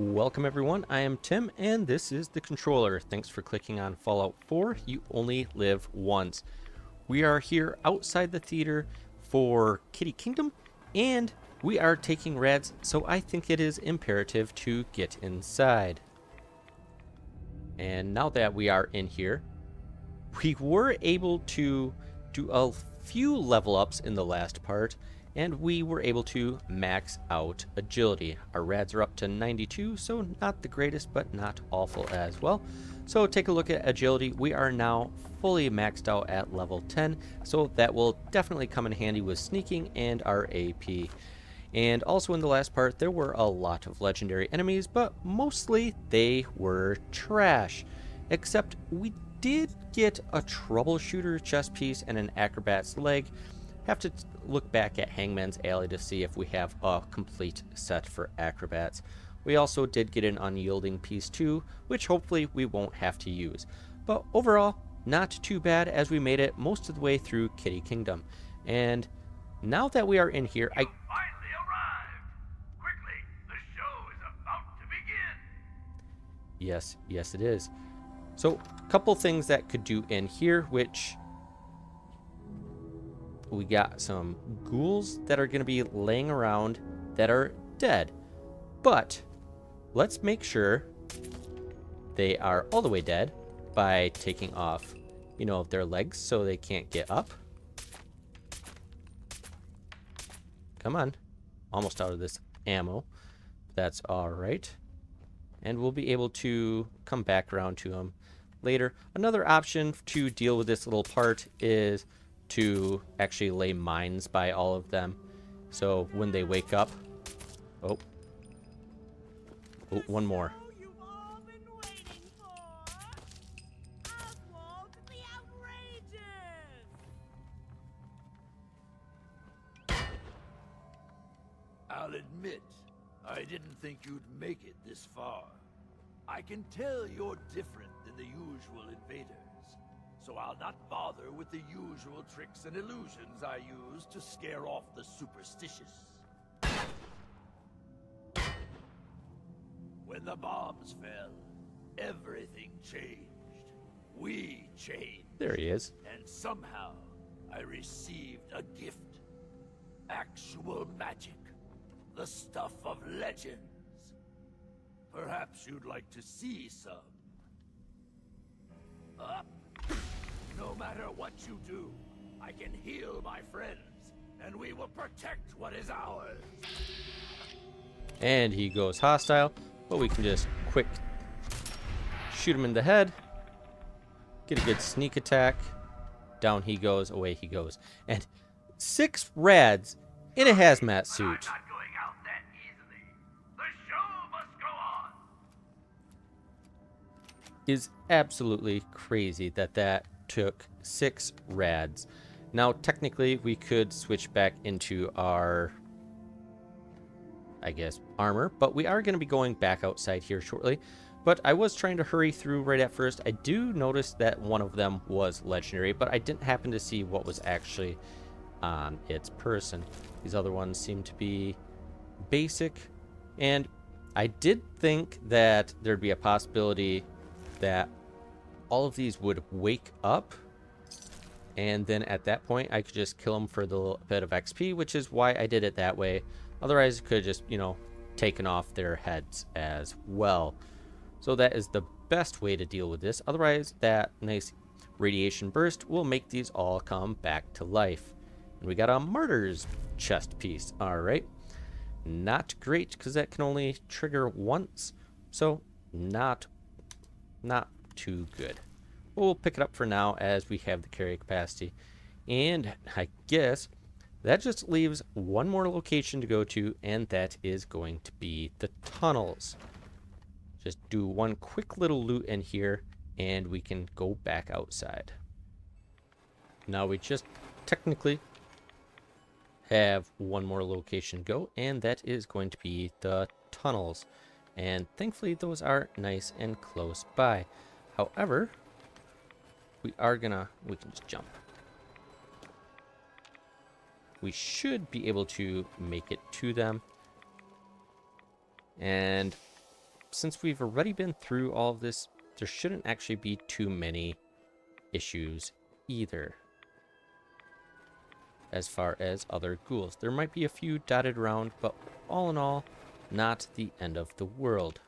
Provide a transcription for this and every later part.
Welcome everyone, I am Tim and this is the controller. Thanks for clicking on Fallout 4, You Only Live Once. We are here outside the theater for Kitty Kingdom and we are taking rads, so I think it is imperative to get inside. And now that we are in here, we were able to do a few level ups in the last part, and we were able to max out agility. Our rads are up to 92, so not the greatest, but not awful as well. So take a look at agility. We are now fully maxed out at level 10, so that will definitely come in handy with sneaking and our AP. And also in the last part, there were a lot of legendary enemies, but mostly they were trash. Except we did get a troubleshooter chest piece and an acrobat's leg. Have to look back at Hangman's Alley to see if we have a complete set for acrobats. We also did get an unyielding piece too, which hopefully we won't have to use. But overall, not too bad as we made it most of the way through Kitty Kingdom. And now that we are in here, Finally arrived! Quickly, the show is about to begin! Yes it is. So, a couple things that could do in here, which we got some ghouls that are going to be laying around that are dead. But let's make sure they are all the way dead by taking off, their legs so they can't get up. Come on. Almost out of this ammo. That's all right. And we'll be able to come back around to them later. Another option to deal with this little part is to actually lay mines by all of them. So when they wake up... Oh, one more. I'll admit, I didn't think you'd make it this far. I can tell you're different than the usual invaders, so I'll not bother with the usual tricks and illusions I use to scare off the superstitious. When the bombs fell, everything changed. We changed. There he is. And somehow, I received a gift. Actual magic. The stuff of legends. Perhaps you'd like to see some. No matter what you do, I can heal my friends, and we will protect what is ours. And he goes hostile, but we can just quick shoot him in the head. Get a good sneak attack. Down he goes, away he goes. And 6 rads in a hazmat suit. I'm not going out that easily. The show must go on. Is absolutely crazy that took 6 rads. Now technically we could switch back into our, I guess, armor, but we are going to be going back outside here shortly. But I was trying to hurry through right at first. I do notice that one of them was legendary, but I didn't happen to see what was actually on its person. These other ones seem to be basic, and I did think that there'd be a possibility that all of these would wake up, and then at that point I could just kill them for the little bit of XP, which is why I did it that way. Otherwise I could have just, taken off their heads as well. So that is the best way to deal with this. Otherwise, that nice radiation burst will make these all come back to life. And we got a martyr's chest piece. All right. Not great because that can only trigger once. So not too good. We'll pick it up for now as we have the carry capacity. And I guess that just leaves one more location to go to, and that is going to be the tunnels. Just do one quick little loot in here, and we can go back outside. Now we just technically have one more location to go, and that is going to be the tunnels. And thankfully those are nice and close by. However, we can just jump. We should be able to make it to them. And since we've already been through all of this, there shouldn't actually be too many issues either. As far as other ghouls, there might be a few dotted around, but all in all, not the end of the world.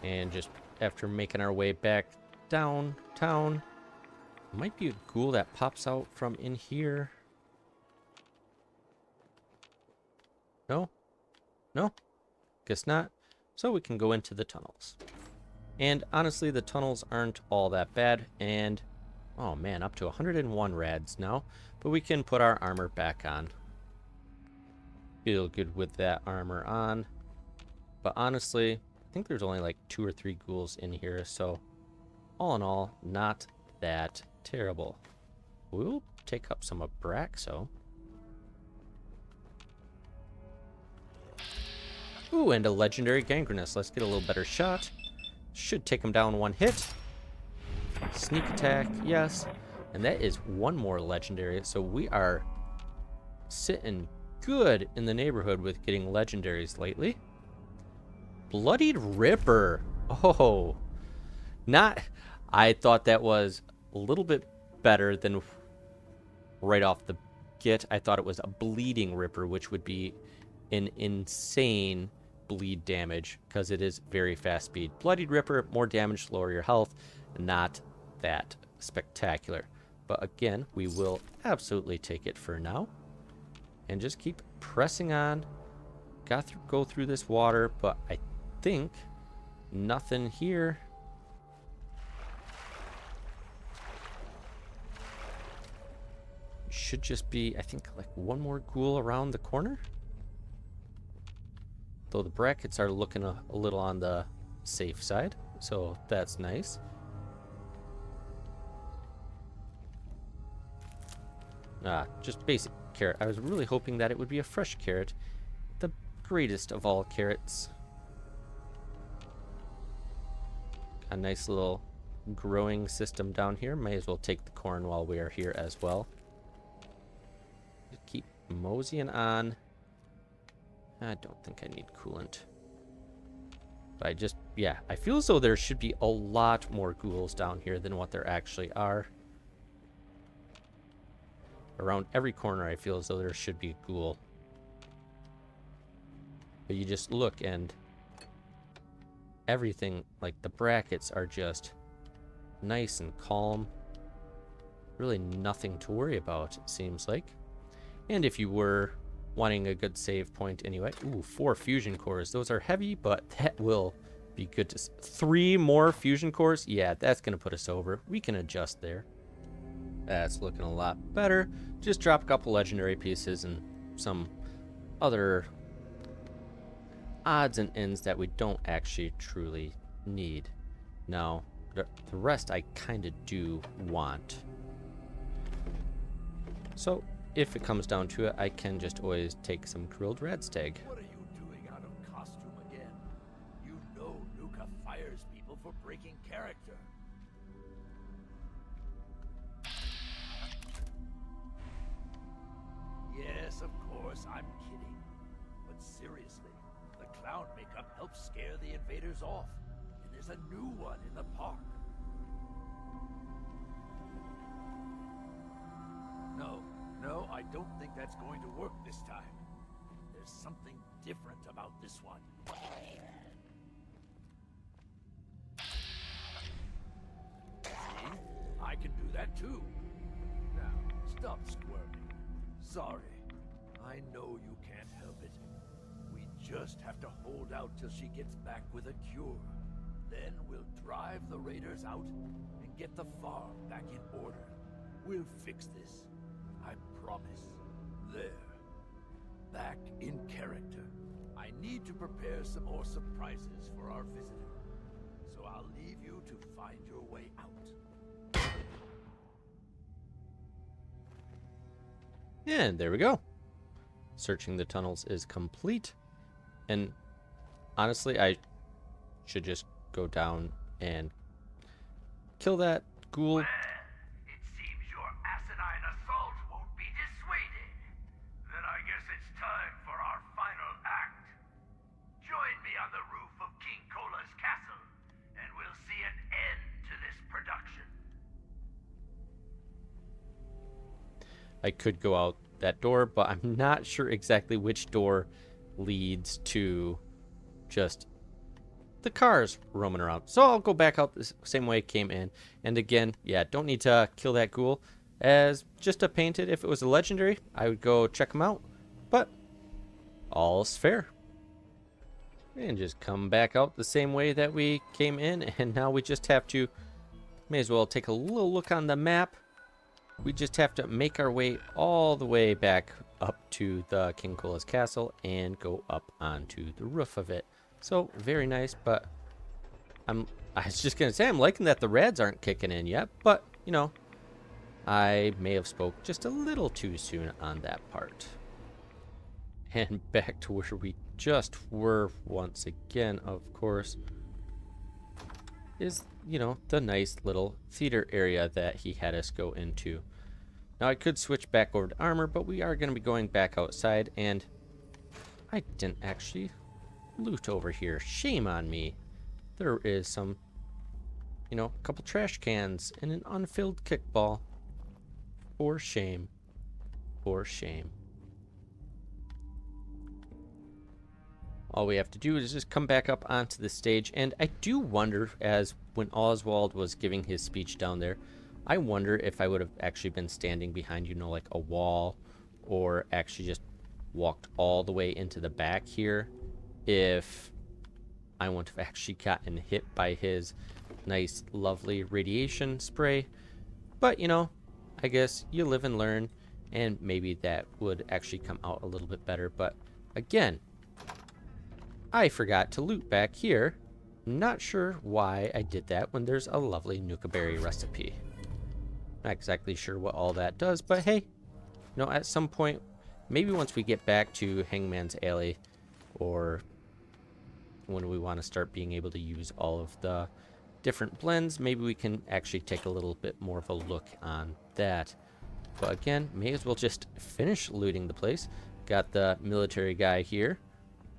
And just after making our way back downtown, might be a ghoul that pops out from in here. No? No? Guess not. So we can go into the tunnels. And honestly, the tunnels aren't all that bad. And, oh man, up to 101 rads now. But we can put our armor back on. Feel good with that armor on. But honestly, I think there's only like 2 or 3 ghouls in here. So, all in all, not that terrible. We'll take up some Abraxo. Ooh, and a legendary gangrenous. Let's get a little better shot. Should take him down 1 hit. Sneak attack, yes. And that is 1 more legendary. So we are sitting good in the neighborhood with getting legendaries lately. Bloodied Ripper. Oh, not... I thought that was a little bit better than right off the get. I thought it was a Bleeding Ripper, which would be an insane bleed damage because it is very fast speed. Bloodied Ripper, more damage, lower your health. Not that spectacular. But again, we will absolutely take it for now. And just keep pressing on. Go through this water, but I think nothing here. Should just be, I think, like 1 more ghoul around the corner. Though the brackets are looking a little on the safe side, so that's nice. Just basic carrot. I was really hoping that it would be a fresh carrot. The greatest of all carrots. A nice little growing system down here. May as well take the corn while we are here as well. Keep moseying on. I don't think I need coolant. But I just, yeah, I feel as though there should be a lot more ghouls down here than what there actually are. Around every corner, I feel as though there should be a ghoul. But you just look and everything, like the brackets are just nice and calm. Really nothing to worry about, it seems like. And if you were wanting a good save point anyway. Ooh, 4 fusion cores. Those are heavy, but that will be good to... 3 more fusion cores? Yeah, that's going to put us over. We can adjust there. That's looking a lot better. Just drop a couple legendary pieces and some other odds and ends that we don't actually truly need. Now, the rest I kind of do want. So, if it comes down to it, I can just always take some grilled radstag. What are you doing out of costume again? You know Nuka fires people for breaking character. Yes, of course, I'm kidding. But seriously, the clown makeup helps scare the invaders off. And there's a new one in the park. No, I don't think that's going to work this time. There's something different about this one. See? I can do that too. Now, stop squirming. Sorry. I know you can't help it. We just have to hold out till she gets back with a cure. Then we'll drive the raiders out and get the farm back in order. We'll fix this. I promise. There. Back in character. I need to prepare some more surprises for our visitor. So I'll leave you to find your way out. And there we go. Searching the tunnels is complete. And honestly, I should just go down and kill that ghoul. Then I guess it's time for our final act. Join me on the I could go out that door, but I'm not sure exactly which door leads to just the cars roaming around. So I'll go back out the same way I came in. And again, yeah, don't need to kill that ghoul. As just a painted, if it was a legendary, I would go check them out. But all's fair. And just come back out the same way that we came in. And now we just have to, may as well take a little look on the map. We just have to make our way all the way back up to the King Kola's castle and go up onto the roof of it. So very nice, but I was just gonna say I'm liking that the rads aren't kicking in yet, but you know, I may have spoke just a little too soon on that part. And back to where we just were once again, of course, is, you know, the nice little theater area that he had us go into. Now I could switch back over to armor, but we are going to be going back outside, and I didn't actually loot over here. Shame on me. There is some, you know, a couple trash cans and an unfilled kickball. For shame. For shame. All we have to do is just come back up onto the stage, and I do wonder, as when Oswald was giving his speech down there, I wonder if I would have actually been standing behind, you know, like a wall, or actually just walked all the way into the back here, if I wouldn't have actually gotten hit by his nice, lovely radiation spray. But, you know, I guess you live and learn, and maybe that would actually come out a little bit better. But again, I forgot to loot back here. Not sure why I did that when there's a lovely nuka berry recipe. Not exactly sure what all that does, but hey, you know, at some point, maybe once we get back to Hangman's Alley, or when we want to start being able to use all of the different blends, maybe we can actually take a little bit more of a look on that. But again, may as well just finish looting the place. Got the military guy here.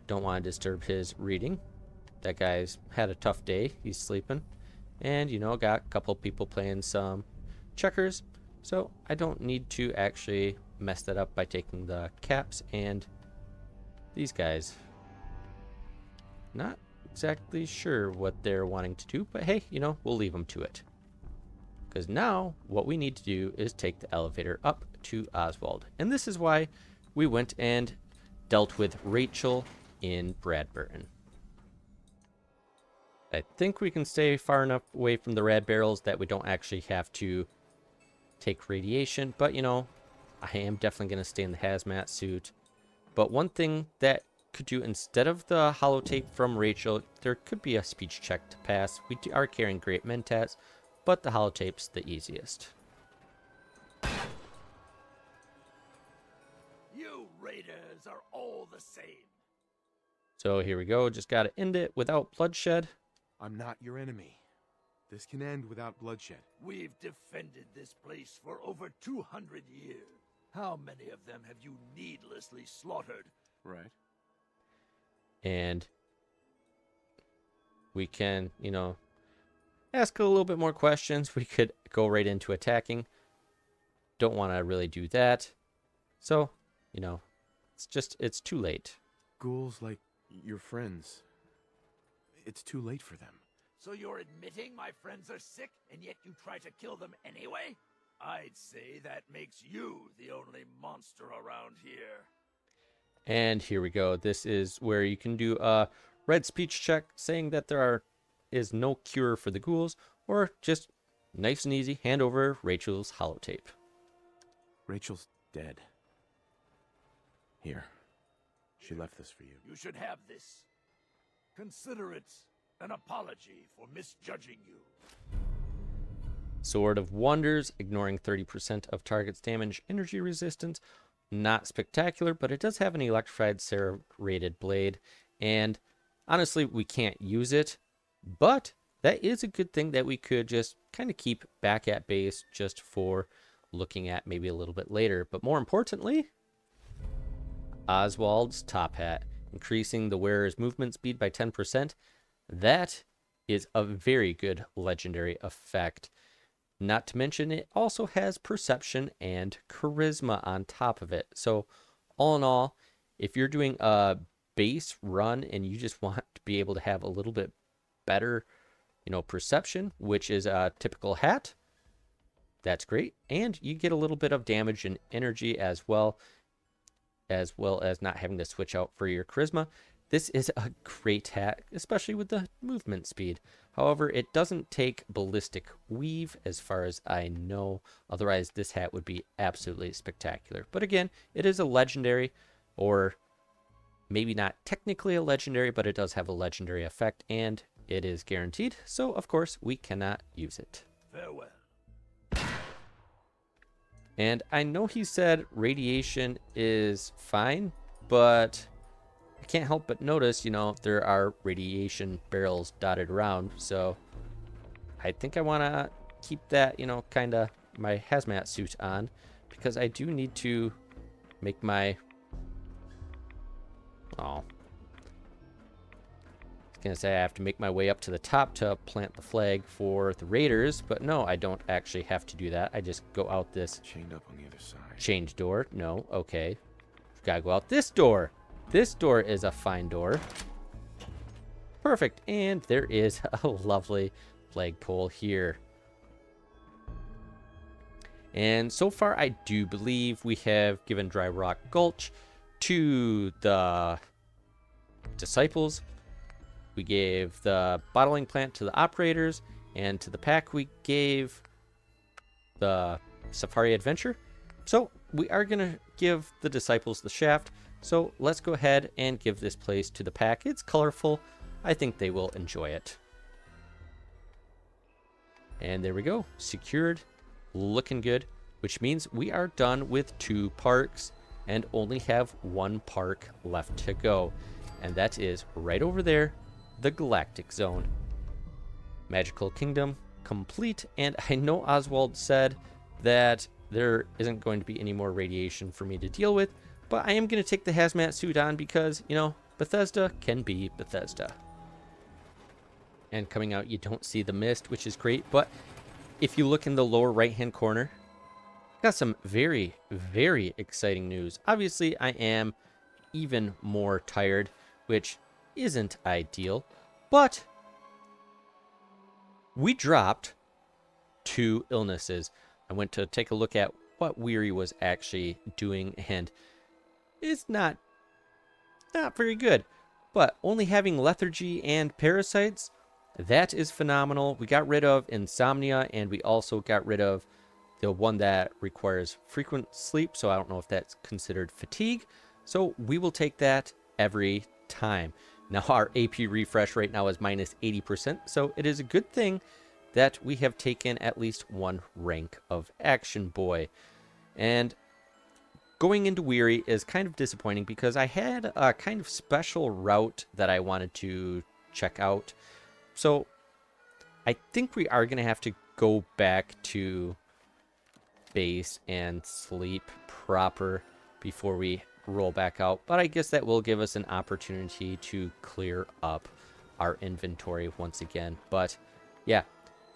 Don't want to disturb his reading. That guy's had a tough day. He's sleeping. And, you know, got a couple people playing some checkers, so I don't need to actually mess that up by taking the caps. And these guys, not exactly sure what they're wanting to do, but hey, you know, we'll leave them to it, because now what we need to do is take the elevator up to Oswald. And this is why we went and dealt with Rachel in Bradburton. I think we can stay far enough away from the rad barrels that we don't actually have to take radiation, but you know, I am definitely going to stay in the hazmat suit. But one thing that could do instead of the holotape from Rachel, there could be a speech check to pass. We are carrying great mentats, but the holotape's the easiest. You raiders are all the same. So here we go, just got to end it without bloodshed. I'm not your enemy. This can end without bloodshed. We've defended this place for over 200 years. How many of them have you needlessly slaughtered? Right. And we can, you know, ask a little bit more questions. We could go right into attacking. Don't want to really do that. So, you know, it's too late. Ghouls like your friends. It's too late for them. So you're admitting my friends are sick, and yet you try to kill them anyway? I'd say that makes you the only monster around here. And here we go. This is where you can do a red speech check saying that there is no cure for the ghouls, or just nice and easy, hand over Rachel's holotape. Rachel's dead. Here. She left this for you. You should have this. Consider it an apology for misjudging you. Sword of Wonders, ignoring 30% of target's damage, energy resistance. Not spectacular, but it does have an electrified serrated blade. And honestly, we can't use it. But that is a good thing that we could just kind of keep back at base just for looking at maybe a little bit later. But more importantly, Oswald's top hat, increasing the wearer's movement speed by 10%. That is a very good legendary effect. Not to mention it also has perception and charisma on top of it. So all in all, if you're doing a base run and you just want to be able to have a little bit better, perception, which is a typical hat, that's great. And you get a little bit of damage and energy as well as not having to switch out for your charisma. This is a great hat, especially with the movement speed. However, it doesn't take ballistic weave as far as I know. Otherwise, this hat would be absolutely spectacular. But again, it is a legendary, or maybe not technically a legendary, but it does have a legendary effect, and it is guaranteed. So, of course, we cannot use it. Farewell. And I know he said radiation is fine, but I can't help but notice, there are radiation barrels dotted around. So I think I want to keep that, kind of my hazmat suit on, because I do need to make my... Oh. I was going to say I have to make my way up to the top to plant the flag for the raiders, but no, I don't actually have to do that. I just go out this Chained up on the other side. change door. No, okay. Gotta go out this door. This door is a fine door. Perfect. And there is a lovely flagpole here. And so far, I do believe we have given Dry Rock Gulch to the disciples. We gave the bottling plant to the operators, and to the pack we gave the Safari Adventure. So we are going to give the disciples the shaft. So let's go ahead and give this place to the pack. It's colorful. I think they will enjoy it. And there we go. Secured. Looking good. Which means we are done with 2 parks and only have 1 park left to go. And that is right over there, the Galactic Zone. Magical Kingdom complete. And I know Oswald said that there isn't going to be any more radiation for me to deal with, but I am going to take the hazmat suit on because, Bethesda can be Bethesda. And coming out, you don't see the mist, which is great, but if you look in the lower right-hand corner, got some very, very exciting news. Obviously, I am even more tired, which isn't ideal, but we dropped 2 illnesses. I went to take a look at what Weary was actually doing, and it's not very good. But only having lethargy and parasites, that is phenomenal. We got rid of insomnia, and we also got rid of the one that requires frequent sleep, so I don't know if that's considered fatigue. So we will take that every time. Now our AP refresh right now is minus 80%, so it is a good thing that we have taken at least 1 rank of Action Boy. And going into Weary is kind of disappointing because I had a kind of special route that I wanted to check out. So I think we are going to have to go back to base and sleep proper before we roll back out. But I guess that will give us an opportunity to clear up our inventory once again. But yeah,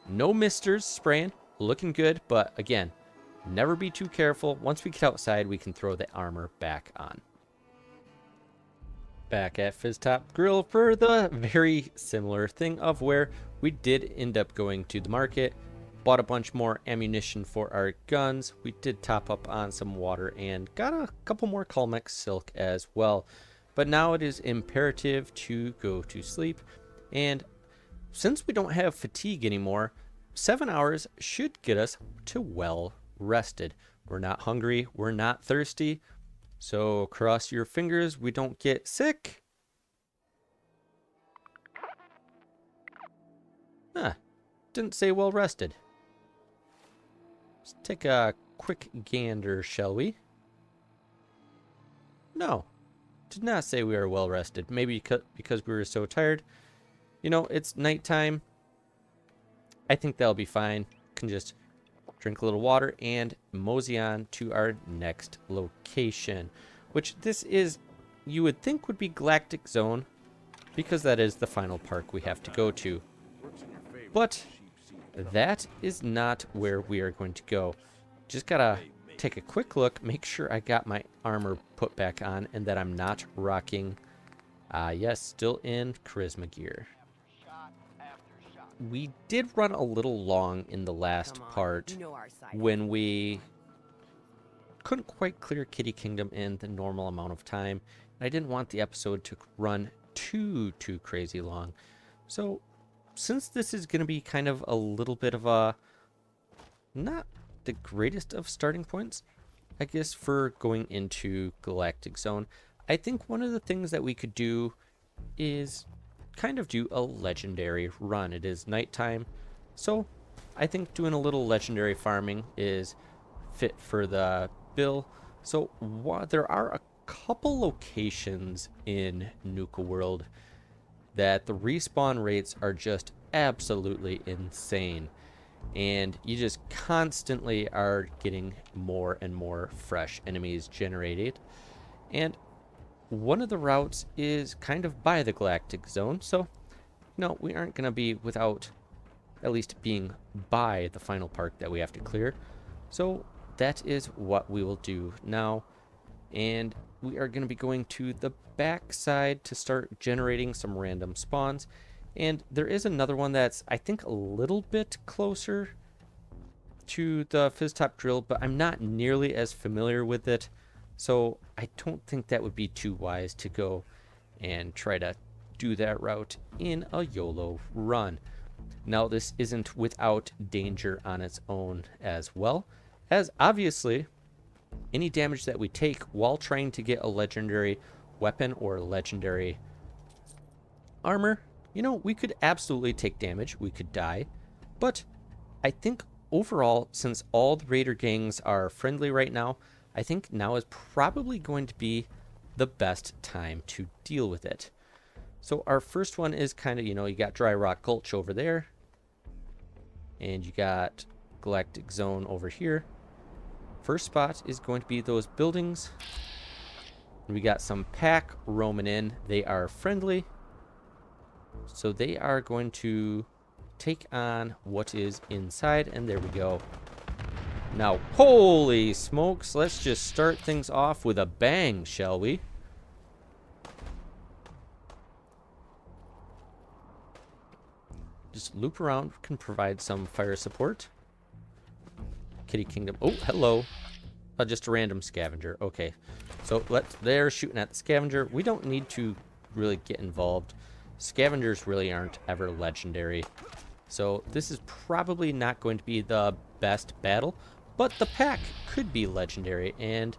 no misters spraying, looking good. But again, never be too careful. Once we get outside, we can throw the armor back on. Back at Fizztop Grill for the very similar thing of where we did end up going to the market, bought a bunch more ammunition for our guns. We did top up on some water and got a couple more Calmex silk as well. But now it is imperative to go to sleep. And since we don't have fatigue anymore, 7 hours should get us to well rested. We're not hungry, we're not thirsty. So cross your fingers we don't get sick. Didn't say well rested. Let's take a quick gander, shall we? No, did not say we were well rested. Maybe because we were so tired. It's nighttime. I think that'll be fine. Can just drink a little water and mosey on to our next location, which this is, you would think would be Galactic Zone, because that is the final park we have to go to. But that is not where we are going to go. Just gotta take a quick look, make sure I got my armor put back on and that I'm not rocking, yes, still in charisma gear. We did run a little long in the last part when we couldn't quite clear Kitty Kingdom in the normal amount of time. I didn't want the episode to run too crazy long. So since this is going to be kind of a little bit of a not the greatest of starting points, I guess, for going into Galactic Zone, I think one of the things that we could do is kind of do a legendary run. It is nighttime, so I think doing a little legendary farming is fit for the bill. So there are a couple locations in Nuka World that the respawn rates are just absolutely insane, and you just constantly are getting more and more fresh enemies generated. And one of the routes is kind of by the Galactic Zone, so no, we aren't going to be without at least being by the final part that we have to clear. So that is what we will do now, and we are going to be going to the back side to start generating some random spawns. And there is another one that's, I think, a little bit closer to the Fizz-Top drill, but I'm not nearly as familiar with it, so I don't think that would be too wise to go and try to do that route in a YOLO run. Now, this isn't without danger on its own as well, as obviously any damage that we take while trying to get a legendary weapon or legendary armor, you know, we could absolutely take damage, we could die, but I think overall, since all the raider gangs are friendly right now, I think now is probably going to be the best time to deal with it. So our first one is kind of, you know, you got Dry Rock Gulch over there, and you got Galactic Zone over here. First spot is going to be those buildings. We got some pack roaming in. They are friendly, so they are going to take on what is inside, and there we go. Now, holy smokes, let's just start things off with a bang, shall we? Just loop around, can provide some fire support. Kitty Kingdom. Oh, hello. Just a random scavenger. Okay. So they're shooting at the scavenger. We don't need to really get involved. Scavengers really aren't ever legendary. So this is probably not going to be the best battle, but the pack could be legendary, and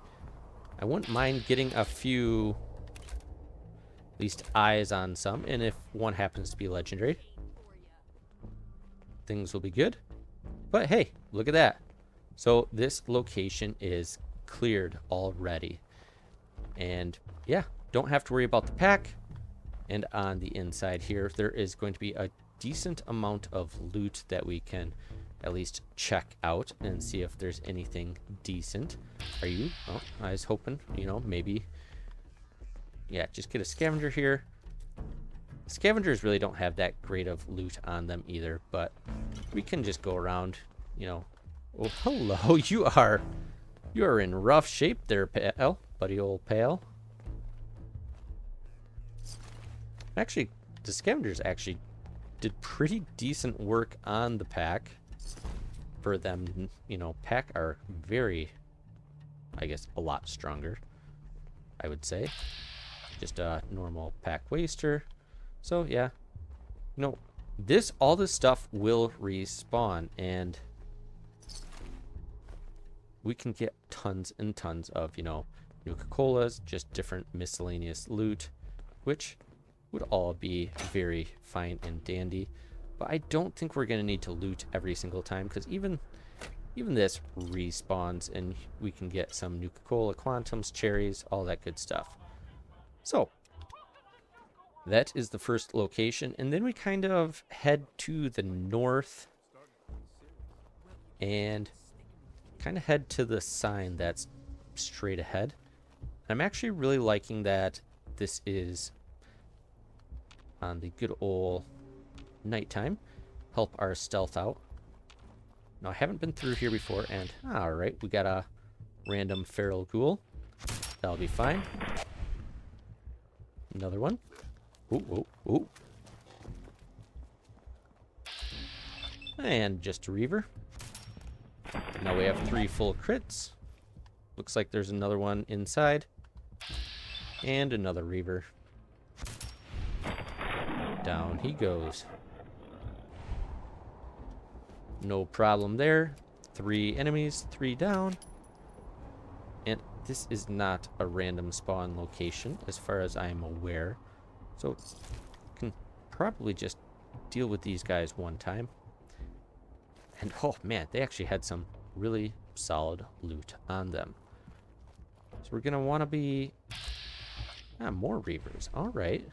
I wouldn't mind getting a few, at least, eyes on some, and if one happens to be legendary, things will be good. But hey, look at that. So this location is cleared already. And yeah, don't have to worry about the pack. And on the inside here, there is going to be a decent amount of loot that we can at least check out and see if there's anything decent. Are you? Oh, I was hoping, you know, maybe. Yeah, just get a scavenger here. Scavengers really don't have that great of loot on them either, but we can just go around, you know. Oh, hello, you are in rough shape there, pal, buddy old pal. Actually, the scavengers actually did pretty decent work on the pack. For them, you know, pack are very, I guess, a lot stronger, I would say. Just a normal pack waster. So yeah, no, all this stuff will respawn, and we can get tons and tons of, you know, Nuka-Colas, just different miscellaneous loot, which would all be very fine and dandy. But I don't think we're going to need to loot every single time, because even this respawns, and we can get some Nuka-Cola, Quantums, cherries, all that good stuff. So that is the first location, and then we kind of head to the north and kind of head to the sign that's straight ahead. I'm actually really liking that this is on the good old nighttime. Help our stealth out. Now, I haven't been through here before, and alright, we got a random feral ghoul. That'll be fine. Another one. Ooh, ooh, ooh. And just a reaver. Now we have 3 full crits. Looks like there's another one inside. And another reaver. Down he goes. No problem there. 3 enemies, 3 down. And this is not a random spawn location, as far as I am aware. So, can probably just deal with these guys one time. And, oh man, they actually had some really solid loot on them. So we're going to want to be... more reavers. Alright.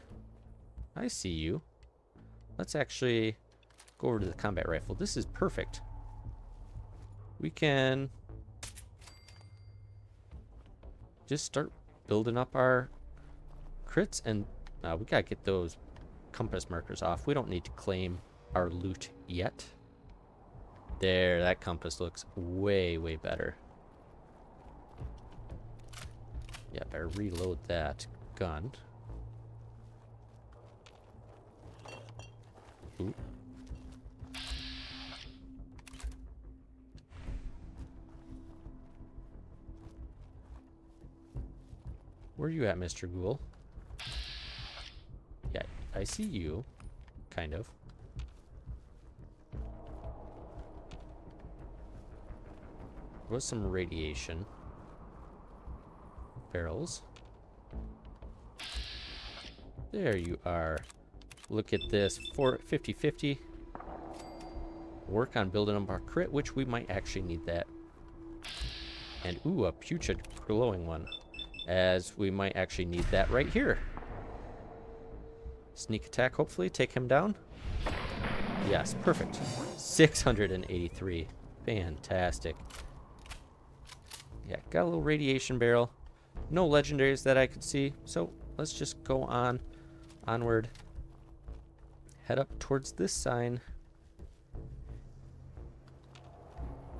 I see you. Let's actually go over to the combat rifle. This is perfect. We can just start building up our crits, and we gotta get those compass markers off. We don't need to claim our loot yet. There, that compass looks way, way better. Yeah, better reload that gun. Ooh. Where are you at, Mr. Ghoul? Yeah, I see you. Kind of. There was some radiation. Barrels. There you are. Look at this. 50-50. Work on building up our crit, which we might actually need that. And, ooh, a putrid glowing one. As we might actually need that right here. Sneak attack, hopefully. Take him down. Yes, perfect. 683. Fantastic. Yeah, got a little radiation barrel. No legendaries that I could see. So let's just go onward. Head up towards this sign.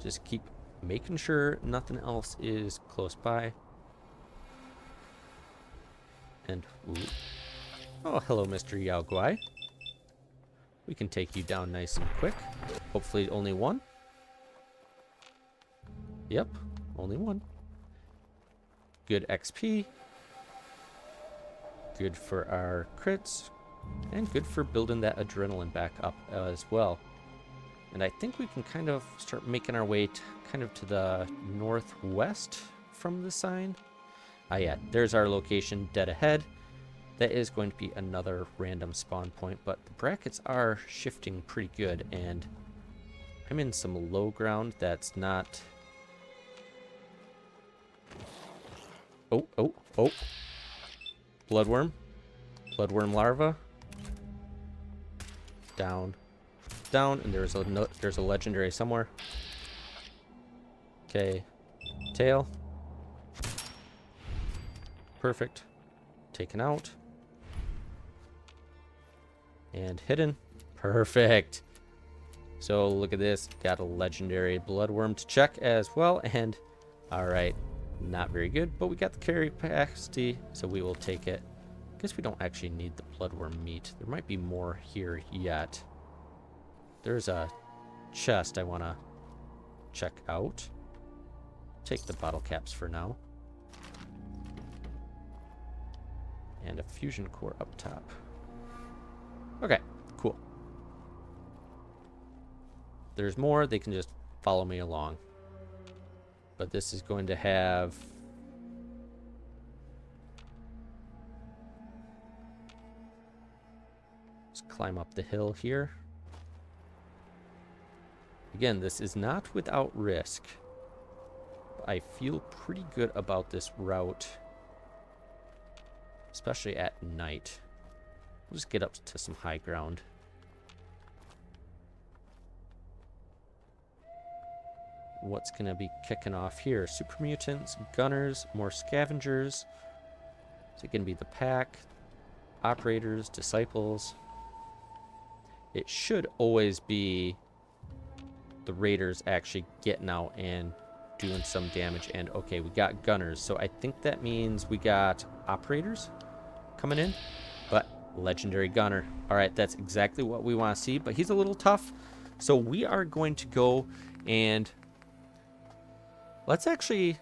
Just keep making sure nothing else is close by. And, ooh. Oh, hello, Mr. Yao Guai. We can take you down nice and quick. Hopefully only one. Yep, only one. Good XP. Good for our crits. And good for building that adrenaline back up as well. And I think we can kind of start making our way kind of to the northwest from the sign. Ah, yeah, there's our location dead ahead. That is going to be another random spawn point, but the brackets are shifting pretty good, and I'm in some low ground that's not... Oh, oh, oh. Bloodworm. Bloodworm larva. Down. Down, and there's a legendary somewhere. Okay. Tail. Perfect. Taken out. And hidden. Perfect. So look at this. Got a legendary bloodworm to check as well. And alright. Not very good, but we got the carry capacity, so we will take it. Guess we don't actually need the bloodworm meat. There might be more here yet. There's a chest I want to check out. Take the bottle caps for now. And a fusion core up top. Okay, cool. There's more. They can just follow me along. But this is going to have... Let's climb up the hill here. Again, this is not without risk. I feel pretty good about this route. Especially at night. We'll just get up to some high ground. What's going to be kicking off here? Super mutants, gunners, more scavengers. Is it going to be the pack? Operators, disciples? It should always be the raiders actually getting out and doing some damage. And okay, we got gunners, so I think that means we got operators coming in, but legendary gunner. All right, that's exactly what we want to see, but he's a little tough, so we are going to go and let's actually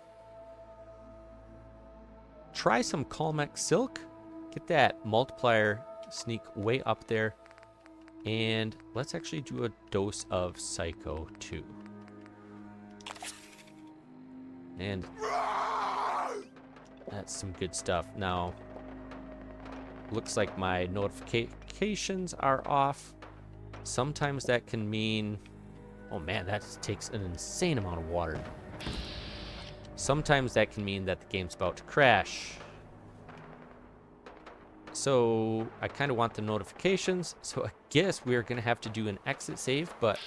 try some Calmex Silk, get that multiplier sneak way up there, and let's actually do a dose of Psycho too. And that's some good stuff. Now, looks like my notifications are off. Sometimes that can mean, oh man, that takes an insane amount of water. Sometimes that can mean that the game's about to crash. So I kind of want the notifications, so I guess we're going to have to do an exit save, but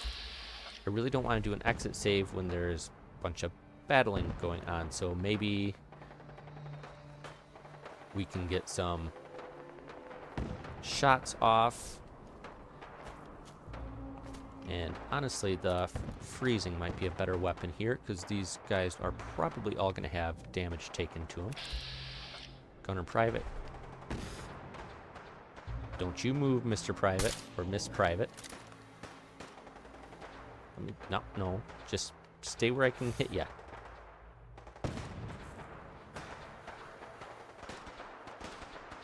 I really don't want to do an exit save when there's a bunch of battling going on. So maybe we can get some shots off. And honestly, the freezing might be a better weapon here, because these guys are probably all going to have damage taken to them. Gunner Private. Don't you move, Mr. Private, or Miss Private. No, just stay where I can hit ya.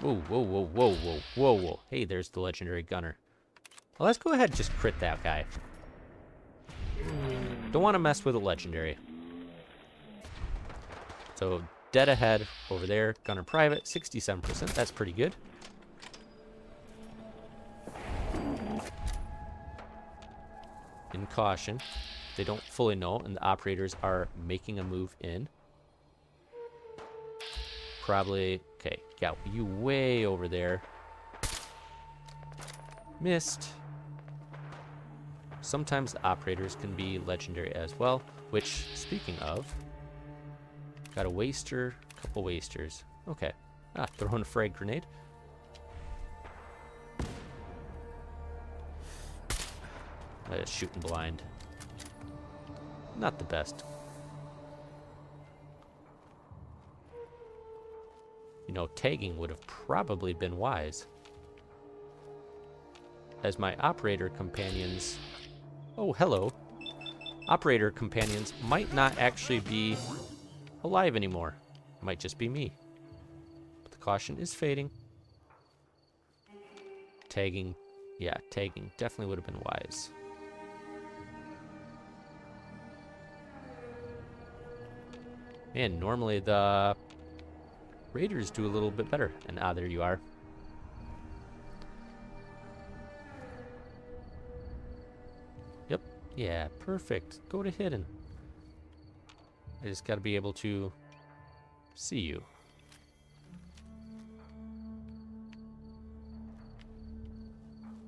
Whoa, whoa, whoa, whoa, whoa, whoa, whoa. Hey, there's the legendary gunner. Well, let's go ahead and just crit that guy. Don't want to mess with a legendary. So, dead ahead over there. Gunner Private, 67%. That's pretty good. In caution. They don't fully know, and the operators are making a move in. Probably, okay, got you way over there. Missed. Sometimes the operators can be legendary as well, which, speaking of, got a waster, a couple wasters. Okay. Throwing a frag grenade. Shooting blind. Not the best. You know, tagging would have probably been wise, as my operator companions... Oh, hello. Operator companions might not actually be alive anymore. It might just be me. But the caution is fading. Tagging, yeah, tagging definitely would have been wise. Man, normally the raiders do a little bit better. And there you are. Yep. Yeah, perfect. Go to hidden. I just got to be able to see you.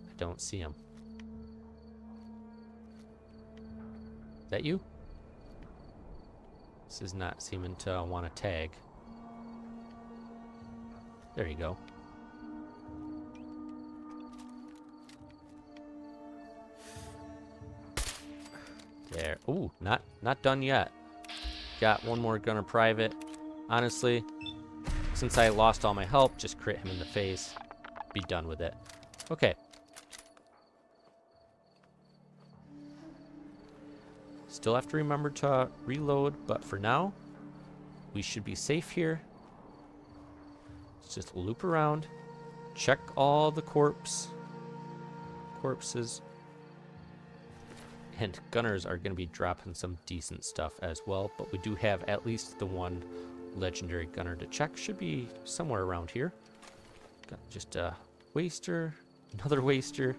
I don't see him. Is that you? This is not seeming to want to tag. There you go. There. Ooh, not done yet. Got one more gunner private. Honestly, since I lost all my health, just crit him in the face. Be done with it. Okay. Still have to remember to reload, but for now, we should be safe here. Let's just loop around, check all the corpses, and gunners are going to be dropping some decent stuff as well, but we do have at least the one legendary gunner to check. Should be somewhere around here. Got just a waster, another waster.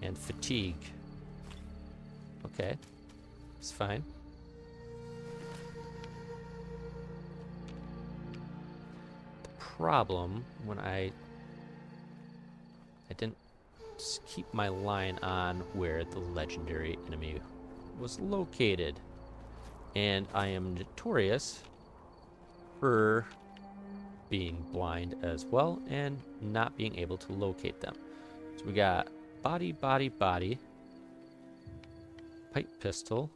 And fatigue. Okay. It's fine. The problem when I didn't keep my line on where the legendary enemy was located. And I am notorious for being blind as well and not being able to locate them. So we got body, body, body. Pipe pistol.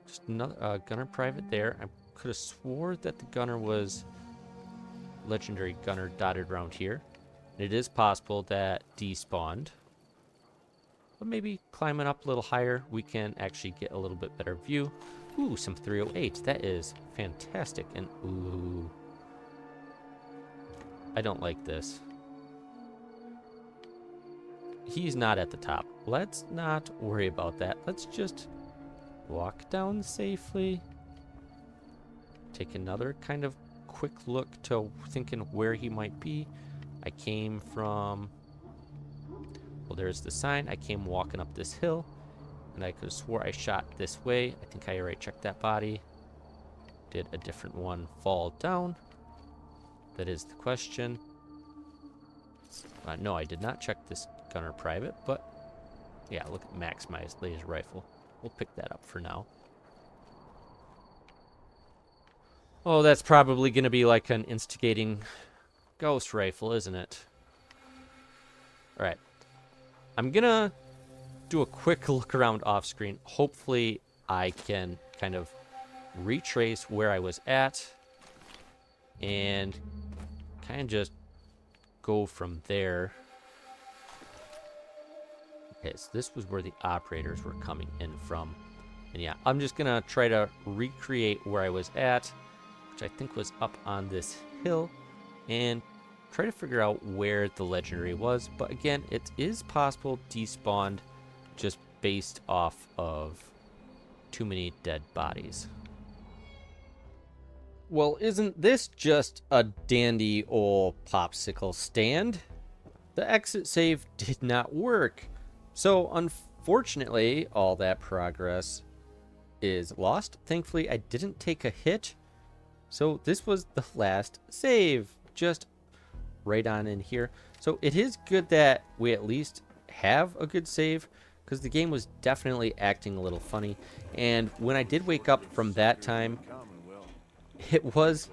Just another gunner private there. I could have swore that the gunner was legendary gunner dotted around here. And it is possible that despawned. But maybe climbing up a little higher, we can actually get a little bit better view. Ooh, some 308. That is fantastic. And ooh, I don't like this. He's not at the top. Let's not worry about that. Let's just walk down safely. Take another kind of quick look to thinking where he might be. I came from... Well, there's the sign. I came walking up this hill. And I could have swore I shot this way. I think I already checked that body. Did a different one fall down? That is the question. No, I did not check this gunner private, but yeah, look at maximized laser rifle. We'll pick that up for now. Oh, that's probably going to be like an instigating ghost rifle, isn't it? All right. I'm going to do a quick look around off screen. Hopefully I can kind of retrace where I was at and kind of just go from there. Okay, so this was where the operators were coming in from. And yeah, I'm just going to try to recreate where I was at, which I think was up on this hill, and try to figure out where the legendary was. But again, it is possible despawned just based off of too many dead bodies. Well, isn't this just a dandy old popsicle stand? The exit save did not work. So unfortunately, all that progress is lost. Thankfully, I didn't take a hit. So this was the last save, just right on in here. So it is good that we at least have a good save, because the game was definitely acting a little funny. And when I did wake up from that time, it was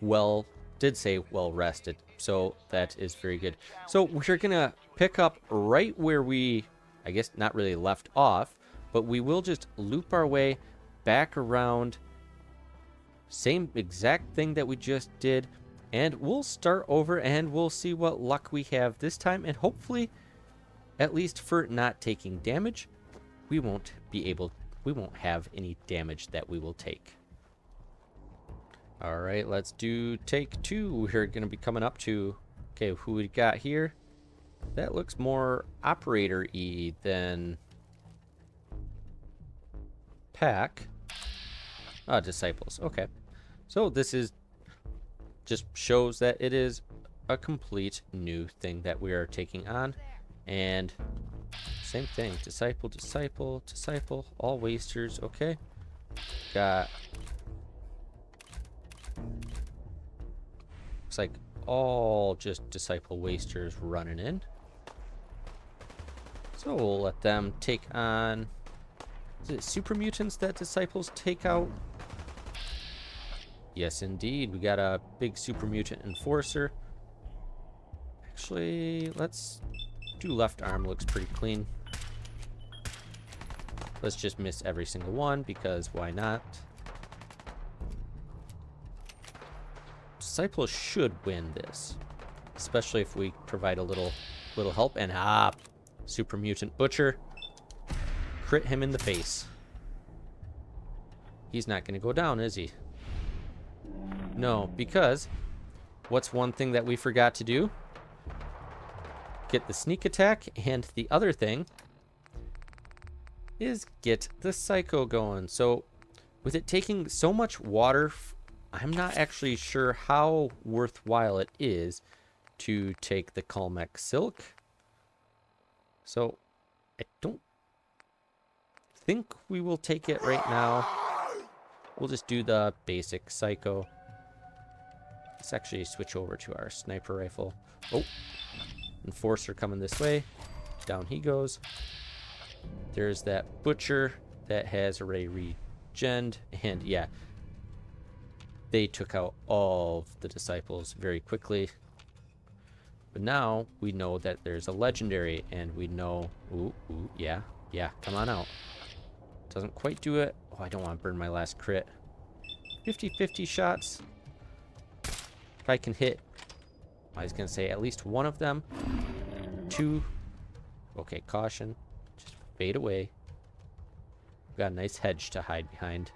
well rested. So that is very good. So we're going to pick up right where we, I guess, not really left off, but we will just loop our way back around. Same exact thing that we just did. And we'll start over and we'll see what luck we have this time. And hopefully, at least for not taking damage, we won't have any damage that we will take. All right, let's do take 2. We're going to be coming up to, okay, who we got here? That looks more operator-y than pack. Disciples. Okay. So this is just shows that it is a complete new thing that we are taking on. And same thing. Disciple, disciple, disciple. All wasters. Okay. Got... Looks like all just disciple wasters running in. So we'll let them take on... Is it super mutants that disciples take out? Yes, indeed. We got a big super mutant enforcer. Actually, let's do left arm. Looks pretty clean. Let's just miss every single one, because why not? Disciples should win this, especially if we provide a little help. And super mutant butcher, crit him in the face. He's not going to go down, is he? No, because what's one thing that we forgot to do? Get the sneak attack, and the other thing is get the psycho going. So with it taking so much water, I'm not actually sure how worthwhile it is to take the Calmec Silk. So I don't think we will take it right now. We'll just do the basic psycho. Let's actually switch over to our sniper rifle. Oh, enforcer coming this way. Down he goes. There's that butcher that has already regened. And yeah, they took out all of the disciples very quickly. But now we know that there's a legendary, and we know... Ooh, yeah, come on out. Doesn't quite do it. Oh, I don't want to burn my last crit. 50-50 shots. If I can hit, I was going to say at least one of them. 2. Okay, caution. Just fade away. We've got a nice hedge to hide behind.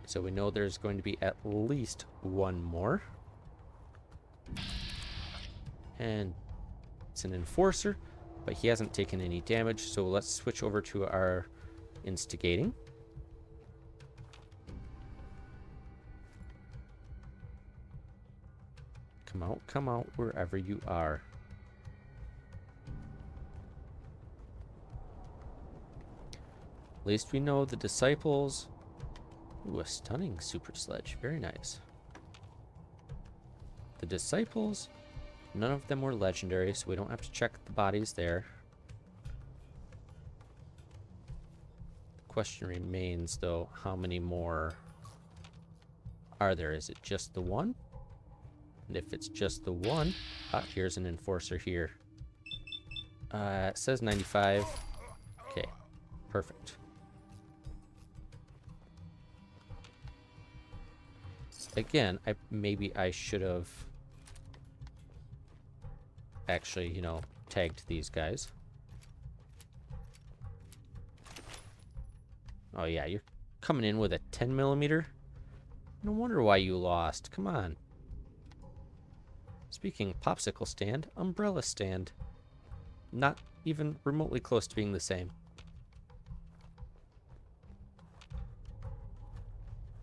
So we know there's going to be at least one more. And it's an enforcer, but he hasn't taken any damage, so let's switch over to our instigating. Come out wherever you are. At least we know the disciples. Ooh, a stunning super sledge. Very nice. The disciples, none of them were legendary, so we don't have to check the bodies there. The question remains, though, how many more are there? Is it just the one? And if it's just the one... Ah, here's an enforcer here. It says 95. Okay, perfect. Again, maybe I should have actually, you know, tagged these guys. Oh yeah, you're coming in with a 10mm? No wonder why you lost. Come on. Speaking popsicle stand, umbrella stand. Not even remotely close to being the same.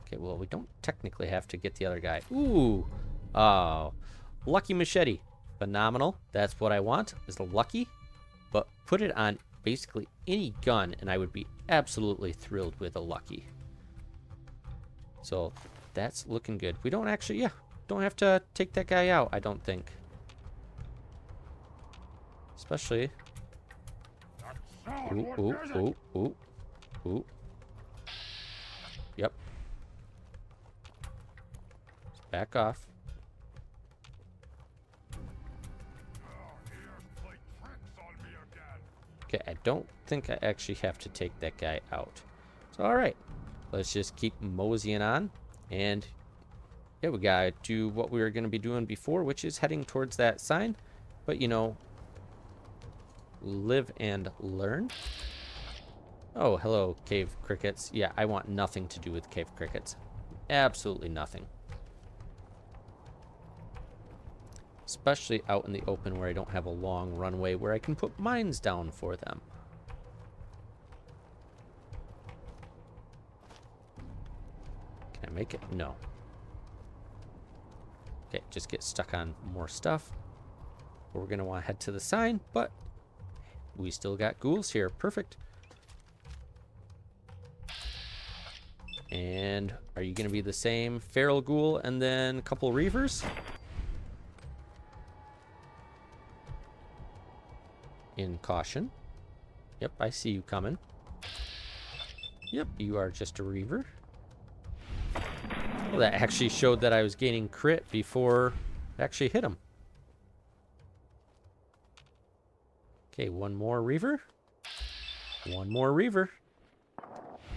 Okay, well, we don't technically have to get the other guy. Ooh. Oh. Lucky machete. Phenomenal. That's what I want, is the lucky. But put it on basically any gun, and I would be absolutely thrilled with a lucky. So, that's looking good. We don't actually, don't have to take that guy out, I don't think. Especially... Ooh. Yep. Back off. Okay, I don't think I actually have to take that guy out. So, alright. Let's just keep moseying on. And, yeah, we gotta do what we were going to be doing before, which is heading towards that sign. But, you know, live and learn. Oh, hello, cave crickets. Yeah, I want nothing to do with cave crickets. Absolutely nothing. Especially out in the open where I don't have a long runway where I can put mines down for them. Can I make it? No. Okay, just get stuck on more stuff. We're going to want to head to the sign, but we still got ghouls here. Perfect. And are you going to be the same feral ghoul and then a couple reavers? In caution. Yep, I see you coming. Yep, you are just a reaver. Well, that actually showed that I was gaining crit before I actually hit him. Okay, one more reaver. One more reaver.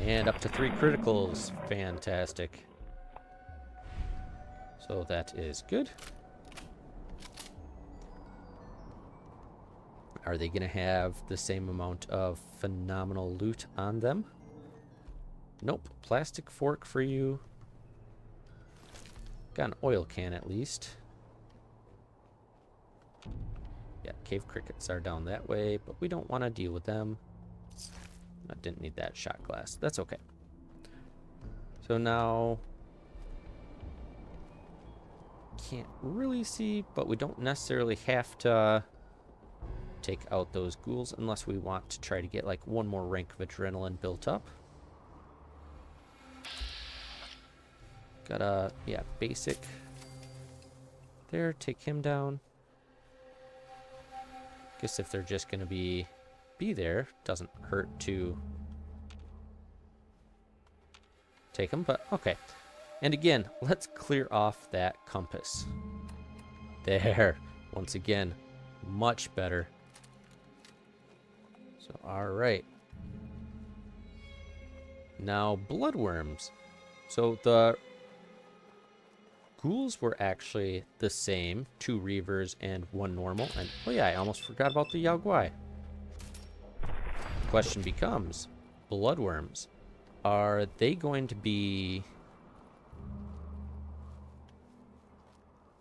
And up to 3 criticals. Fantastic. So that is good. Are they going to have the same amount of phenomenal loot on them? Nope. Plastic fork for you. Got an oil can at least. Yeah, cave crickets are down that way, but we don't want to deal with them. I didn't need that shot glass. That's okay. So now... Can't really see, but we don't necessarily have to... take out those ghouls unless we want to try to get like one more rank of adrenaline built up. Got a, yeah, basic there. Take him down. Guess if they're just gonna be there, doesn't hurt to take them, but okay. And again, let's clear off that compass. There. Once again, much better. So, alright. Now, bloodworms. So, the ghouls were actually the same. 2 reavers and 1 normal. And, oh yeah, I almost forgot about the Yao Guai. Question becomes, bloodworms. Are they going to be...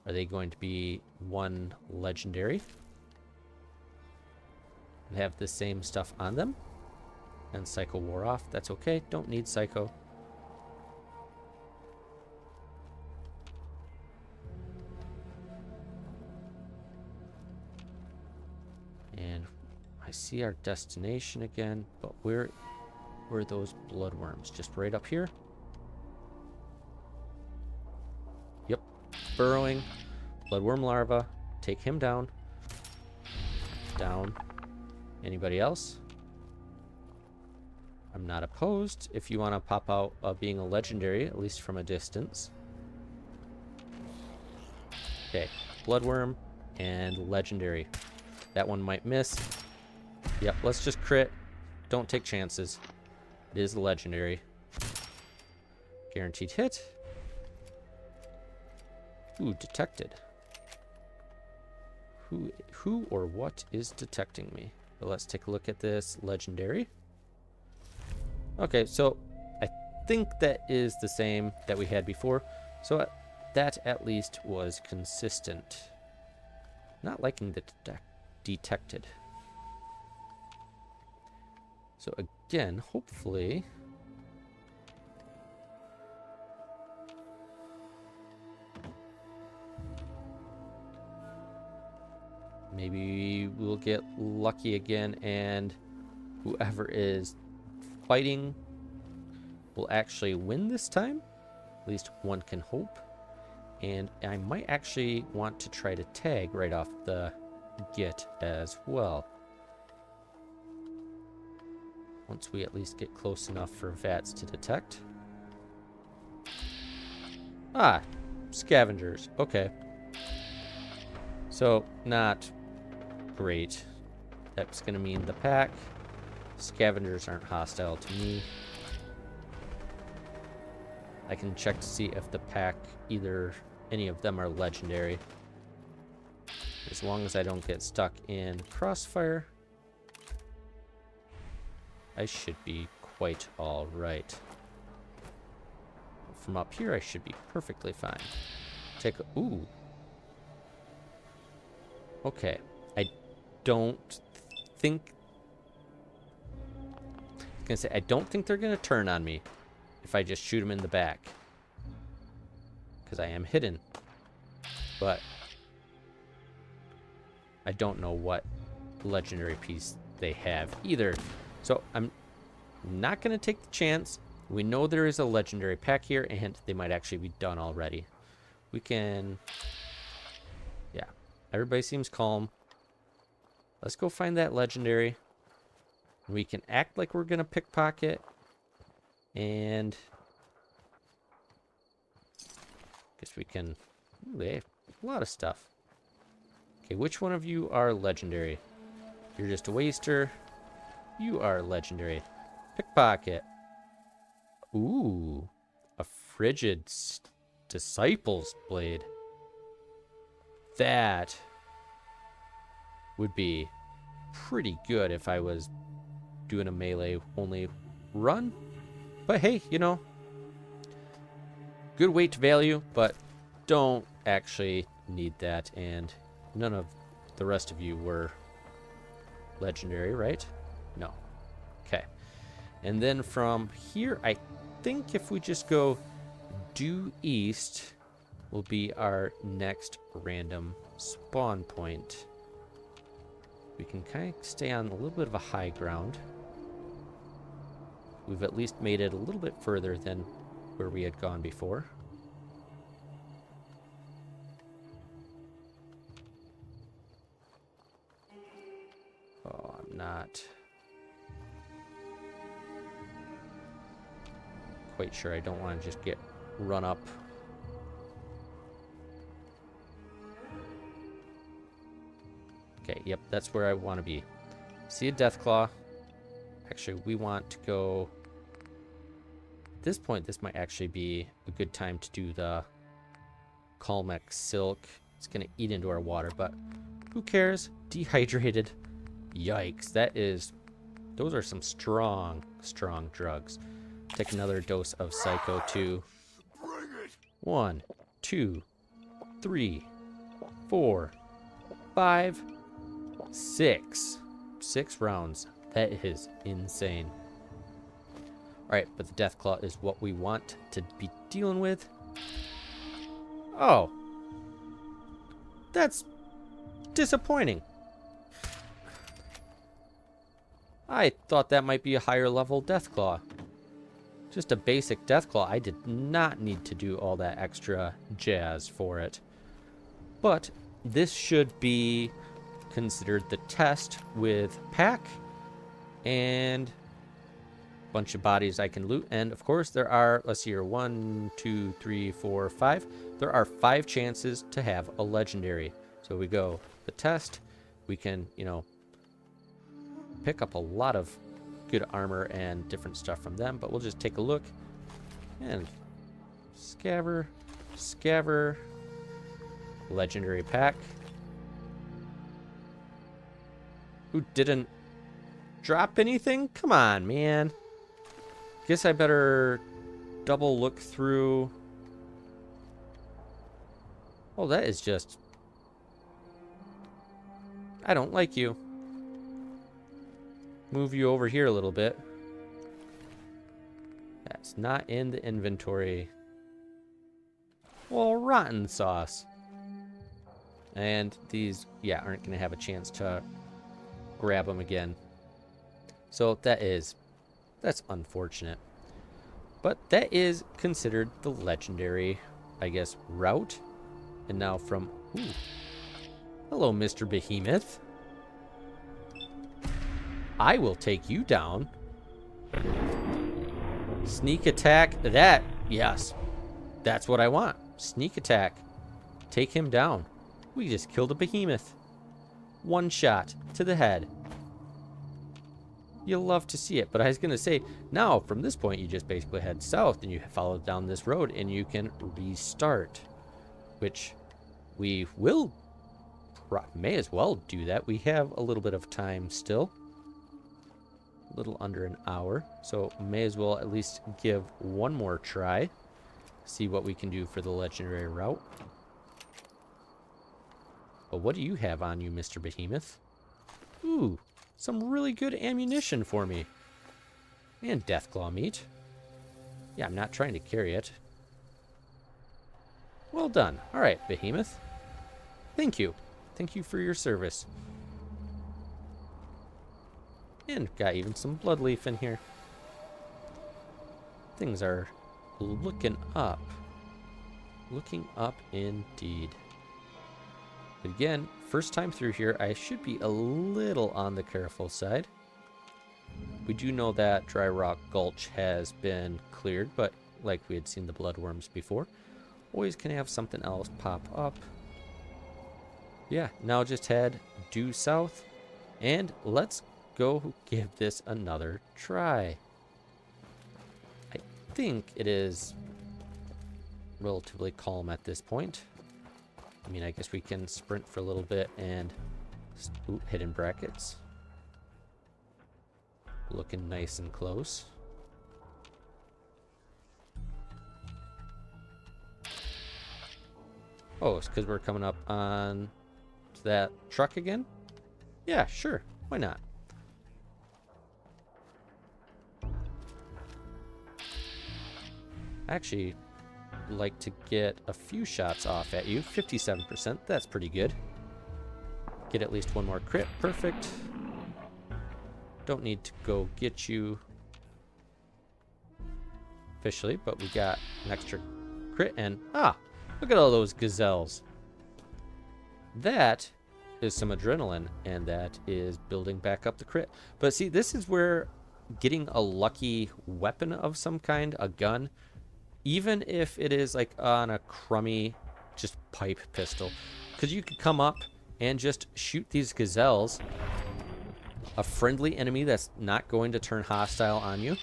Are they going to be 1 legendary? And have the same stuff on them? And Psycho wore off. That's okay. Don't need Psycho. And I see our destination again. But where were those bloodworms? Just right up here? Yep. Burrowing. Bloodworm larva. Take him down. Down. Anybody else? I'm not opposed if you want to pop out being a legendary, at least from a distance. Okay. Bloodworm and legendary. That one might miss. Yep, let's just crit. Don't take chances. It is a legendary. Guaranteed hit. Ooh, detected. Who or what is detecting me? But let's take a look at this legendary. Okay, so I think that is the same that we had before. So that at least was consistent. Not liking the detected. So again, hopefully... Maybe we'll get lucky again and whoever is fighting will actually win this time. At least one can hope. And I might actually want to try to tag right off the get as well. Once we at least get close enough for VATS to detect. Ah, scavengers. Okay. So, not great. That's going to mean the pack. Scavengers aren't hostile to me. I can check to see if the pack, either any of them are legendary. As long as I don't get stuck in crossfire, I should be quite all right. From up here, I should be perfectly fine. Take a... Ooh. Okay. I don't think... I was gonna say, I don't think they're gonna turn on me if I just shoot them in the back. Because I am hidden. But I don't know what legendary piece they have either. So I'm not going to take the chance. We know there is a legendary pack here, and they might actually be done already. We can... Yeah. Everybody seems calm. Let's go find that legendary. We can act like we're going to pickpocket. And... guess we can... Ooh, they have a lot of stuff. Okay, which one of you are legendary? You're just a waster. You are legendary. Pickpocket. Ooh. A frigid disciples blade. That would be pretty good if I was doing a melee only run. But hey, you know, good weight value, but don't actually need that. And none of the rest of you were legendary, right? No. Okay. And then from here, I think if we just go due east will be our next random spawn point. We can kind of stay on a little bit of a high ground. We've at least made it a little bit further than where we had gone before. Oh, I'm not quite sure. I don't want to just get run up. Okay, yep, that's where I want to be. See a Deathclaw. Actually, we want to go... At this point, this might actually be a good time to do the Calmec Silk. It's going to eat into our water, but who cares? Dehydrated. Yikes, that is... Those are some strong, strong drugs. Take another dose of Psycho 2. 1, 2, 3, 4, 5, 6. 6 rounds. That is insane. Alright, but the Deathclaw is what we want to be dealing with. Oh. That's disappointing. I thought that might be a higher level Deathclaw. Just a basic Deathclaw. I did not need to do all that extra jazz for it. But this should be considered the test with pack and a bunch of bodies I can loot. And of course there are, let's see here, 1, 2, 3, 4, 5. There are 5 chances to have a legendary. So we go the test. We can, you know, pick up a lot of good armor and different stuff from them, but we'll just take a look. And Scaver, legendary pack. Who didn't drop anything? Come on, man. Guess I better double look through. Oh, that is just... I don't like you. Move you over here a little bit. That's not in the inventory. Well, rotten sauce. And these, yeah, aren't going to have a chance to grab them again. So that's unfortunate. But that is considered the legendary, I guess, route. And now from, ooh, hello, Mr. Behemoth. I will take you down. Sneak attack. That, yes. That's what I want. Sneak attack. Take him down. We just killed a behemoth. One shot to the head. You'll love to see it. But I was going to say, now from this point, you just basically head south and you follow down this road and you can restart. Which we will, may as well do that. We have a little bit of time still. A little under an hour, so may as well at least give one more try. See what we can do for the legendary route. But what do you have on you, Mr. Behemoth? Ooh, some really good ammunition for me. And Deathclaw meat. Yeah, I'm not trying to carry it. Well done. Alright, Behemoth. Thank you. Thank you for your service. And got even some blood leaf in here. Things are looking up. Looking up indeed. But again, first time through here, I should be a little on the careful side. We do know that Dry Rock Gulch has been cleared, but like we had seen the bloodworms before, always can have something else pop up. Yeah, now just head due south, and let's go give this another try. I think it is relatively calm at this point. I mean, I guess we can sprint for a little bit and... Ooh, hidden brackets. Looking nice and close. Oh, it's because we're coming up on that truck again? Yeah, sure. Why not? Actually, like to get a few shots off at you. 57%, that's pretty good. Get at least one more crit, perfect. Don't need to go get you officially, but we got an extra crit, and look at all those gazelles. That is some adrenaline, and that is building back up the crit. But see, this is where getting a lucky weapon of some kind, a gun, even if it is like on a crummy just pipe pistol, because you could come up and just shoot these gazelles. A friendly enemy that's not going to turn hostile on you.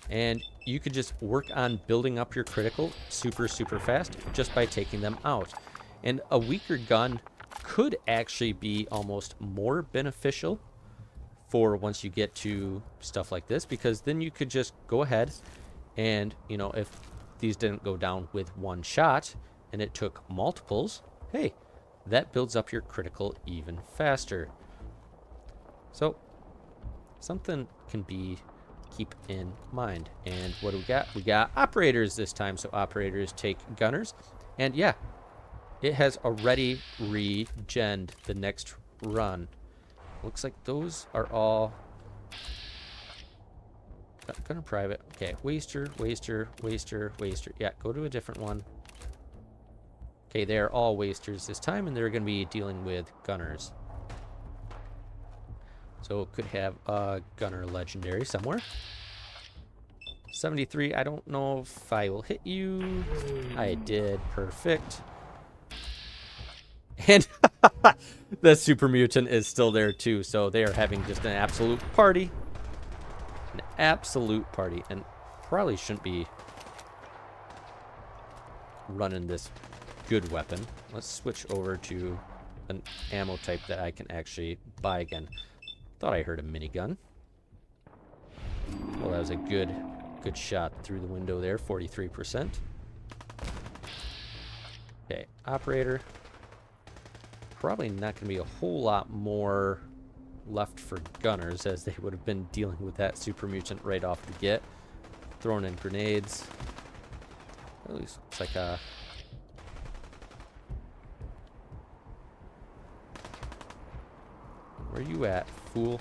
And you could just work on building up your critical super, super fast just by taking them out. And a weaker gun could actually be almost more beneficial for once you get to stuff like this, because then you could just go ahead and, you know, if these didn't go down with one shot and it took multiples, hey, that builds up your critical even faster. So something can be keep in mind. And what do we got? We got operators this time. So operators take gunners. And yeah, it has already regened the next run. Looks like those are all gunner private. Okay, waster, waster, waster, waster. Yeah, go to a different one. Okay, they're all wasters this time, and they're going to be dealing with gunners. So could have a gunner legendary somewhere. 73, I don't know if I will hit you. I did. Perfect. And the super mutant is still there too, so they are having just an absolute party. An absolute party. And probably shouldn't be running this good weapon. Let's switch over to an ammo type that I can actually buy again. Thought I heard a minigun. Well, that was a good shot through the window there, 43%. Okay, operator. Probably not going to be a whole lot more left for gunners, as they would have been dealing with that super mutant right off the get. Throwing in grenades. At least looks like a... Where you at, fool?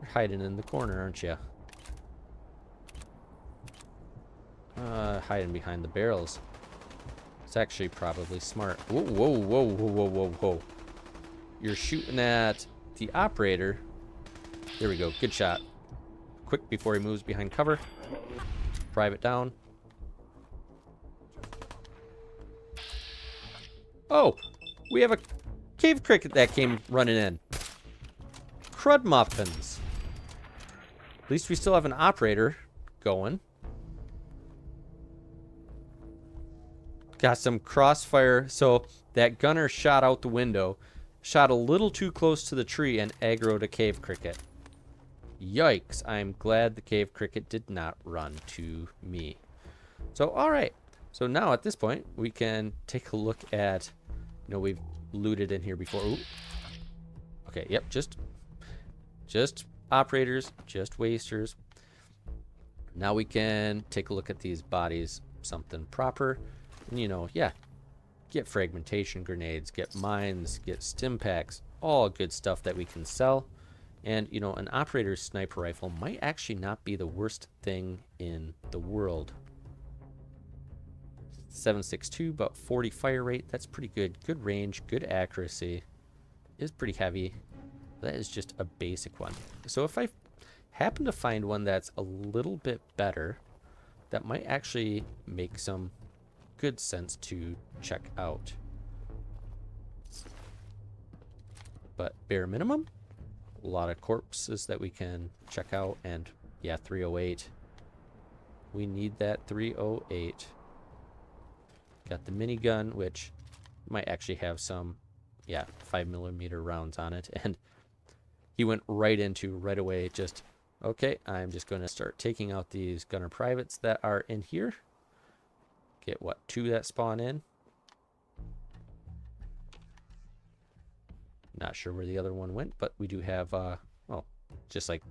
You're hiding in the corner, aren't you? Hiding behind the barrels. It's actually probably smart. Whoa, whoa, whoa, whoa, whoa, whoa, whoa. You're shooting at the operator. There we go. Good shot. Quick before he moves behind cover. Private down. Oh, we have a cave cricket that came running in. Crud muffins. At least we still have an operator going. Got some crossfire. So that gunner shot out the window, shot a little too close to the tree, and aggroed a cave cricket. Yikes. I'm glad the cave cricket did not run to me. So, all right. So now at this point, we can take a look at, you know, we've looted in here before. Ooh. Okay, yep, just operators, just wasters. Now we can take a look at these bodies, something proper. And, you know, yeah, get fragmentation grenades, get mines, get stim packs, all good stuff that we can sell. And, you know, an operator's sniper rifle might actually not be the worst thing in the world. 7.62, about 40 fire rate. That's pretty good. Good range, good accuracy. Is pretty heavy. That is just a basic one. So if I happen to find one that's a little bit better, that might actually make some good sense to check out. But bare minimum, a lot of corpses that we can check out. And yeah, 308. We need that 308. Got the minigun, which might actually have some, yeah, 5mm rounds on it. And he went right away, just, okay, I'm just going to start taking out these gunner privates that are in here. Get, what, 2 that spawn in? Not sure where the other one went, but we do have, oh, just like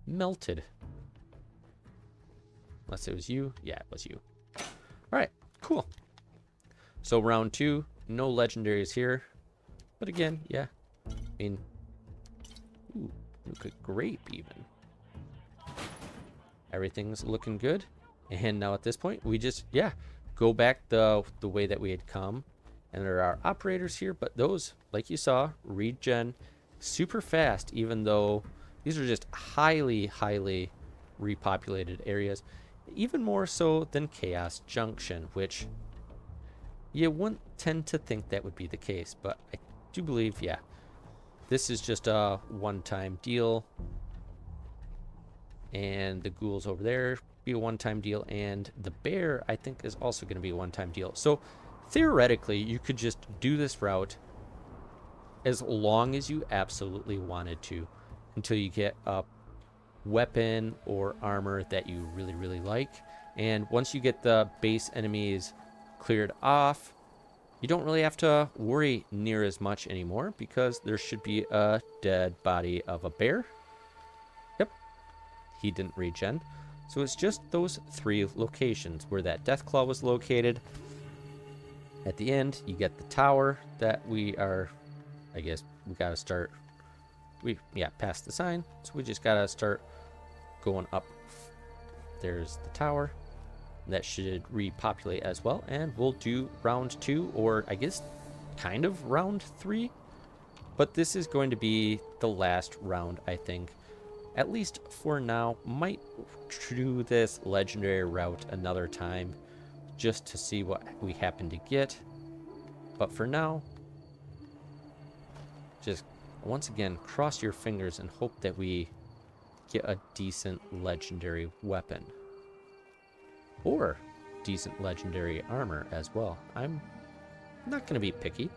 melted. Unless it was you. Yeah, it was you. All right, cool. So round 2, no legendaries here. But again, yeah. I mean, ooh, look at grape even. Everything's looking good. And now at this point, we just, yeah, go back the way that we had come. And there are operators here, but those, like you saw, regen super fast, even though these are just highly, highly repopulated areas. Even more so than Chaos Junction, which You wouldn't tend to think that would be the case, but I do believe, yeah, this is just a one-time deal. And the ghouls over there be a one-time deal. And the bear, I think, is also going to be a one-time deal. So theoretically, you could just do this route as long as you absolutely wanted to until you get a weapon or armor that you really, really like. And once you get the base enemies cleared off, you don't really have to worry near as much anymore because there should be a dead body of a bear. Yep, he didn't regen. So it's just those 3 locations where that Deathclaw was located. At the end, you get the tower that we are, I guess we gotta start, past the sign. So we just gotta start going up. There's the tower. That should repopulate as well. And we'll do round 2, or I guess kind of round 3. But this is going to be the last round, I think. At least for now. Might do this legendary route another time just to see what we happen to get. But for now, just once again, cross your fingers and hope that we get a decent legendary weapon. Or decent legendary armor as well. I'm not going to be picky.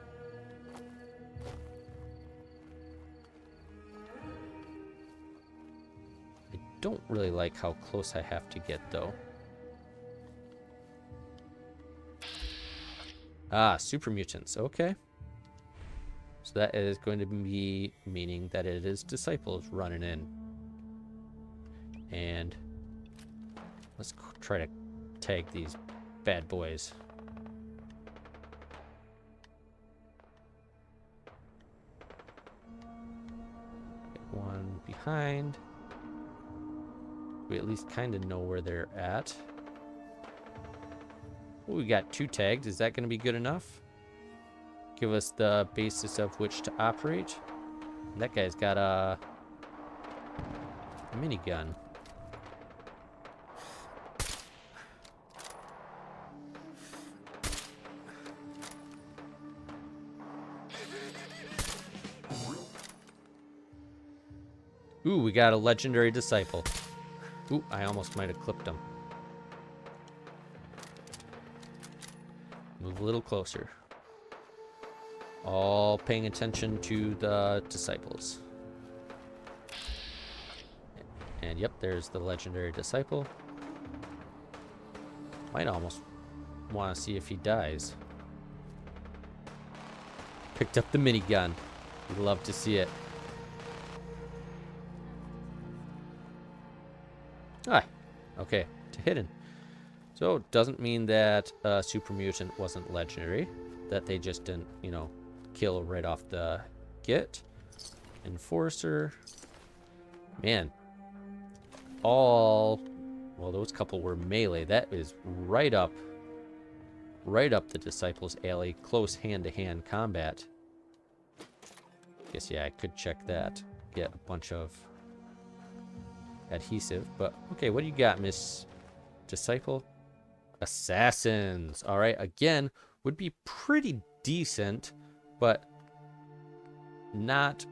I don't really like how close I have to get, though. Ah, super mutants. Okay. So that is going to be meaning that it is disciples running in. And let's try to tag these bad boys. Get one behind. We at least kind of know where they're at. Well, we got 2 tagged. Is that going to be good enough? Give us the basis of which to operate. That guy's got a minigun. Ooh, we got a legendary disciple. Ooh, I almost might have clipped him. Move a little closer. All paying attention to the disciples. And yep, there's the legendary disciple. Might almost want to see if he dies. Picked up the minigun. We'd love to see it. Ah, okay, to hidden. So it doesn't mean that super mutant wasn't legendary, that they just didn't, you know, kill right off the get. Enforcer. Man. Well, those couple were melee. That is right up the disciples' alley. Close hand-to-hand combat. Guess, yeah, I could check that. Get a bunch of adhesive, but okay, what do you got, Miss Disciple? Assassins. All right, again, would be pretty decent, but not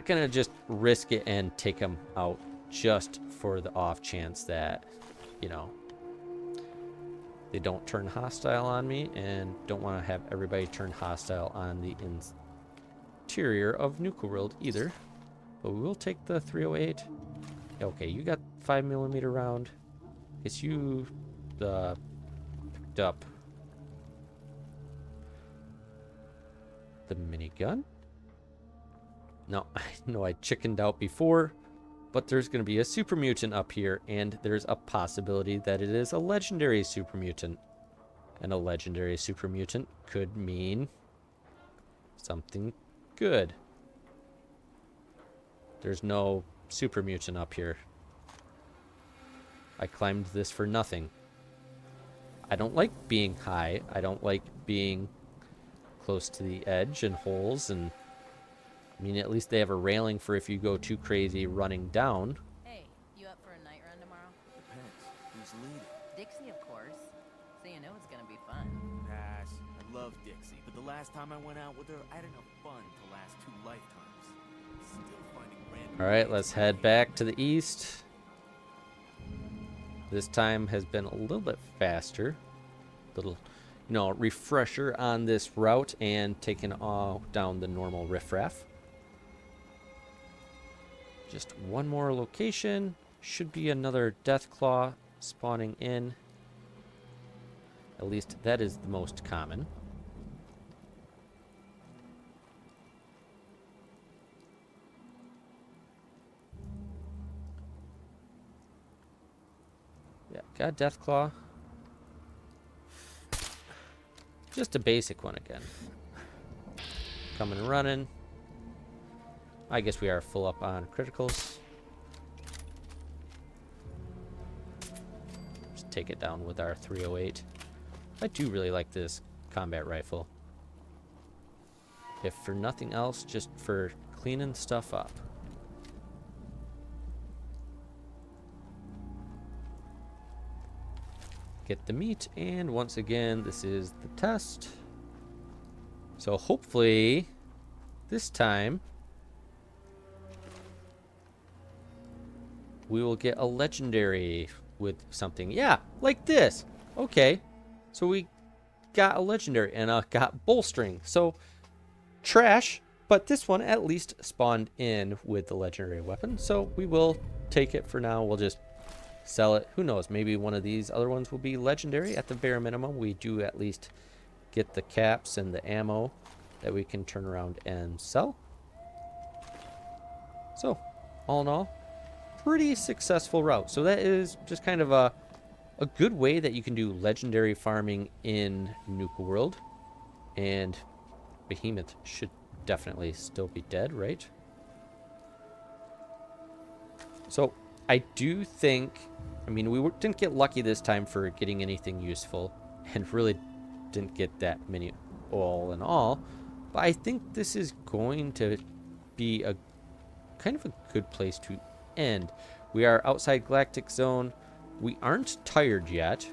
gonna just risk it and take them out just for the off chance that, you know, they don't turn hostile on me, and don't want to have everybody turn hostile on the interior of Nuka World either. But we will take the 308. Okay, you got 5mm round. Guess you picked up the minigun. Now, I know I chickened out before, but there's going to be a super mutant up here, and there's a possibility that it is a legendary super mutant. And a legendary super mutant could mean something good. There's no super mutant up here. I climbed this for nothing. I don't like being high. I don't like being close to the edge and holes. And I mean, at least they have a railing for if you go too crazy running down. Hey, you up for a night run tomorrow? Depends. Who's leading? Dixie, of course. So you know it's gonna be fun. Pass. I love Dixie, but the last time I went out with her, I had enough fun to last 2 lifetimes. Still finding random All right, ways let's to head hate. back to the east. This time has been a little bit faster. Little, refresher on this route and taking all down the normal riffraff. Just one more location. Should be another Deathclaw spawning in. At least that is the most common. Yeah, got Deathclaw. Just a basic one again. Coming and running. I guess we are full up on criticals. Just take it down with our 308. I do really like this combat rifle. If for nothing else, just for cleaning stuff up. Get the meat, and once again, this is the test. So hopefully, this time, we will get a legendary with something. Yeah, like this. Okay. So we got a legendary and got bolstering. So trash, but this one at least spawned in with the legendary weapon. So we will take it for now. We'll just sell it. Who knows? Maybe one of these other ones will be legendary. At the bare minimum, we do at least get the caps and the ammo that we can turn around and sell. So, all in all, pretty successful route. So that is just kind of a good way that you can do legendary farming in Nuka World. And Behemoth should definitely still be dead, right? So I do think, I mean, we didn't get lucky this time for getting anything useful, and really didn't get that many all in all. But I think this is going to be a kind of a good place to end. We are outside Galactic Zone. We aren't tired yet,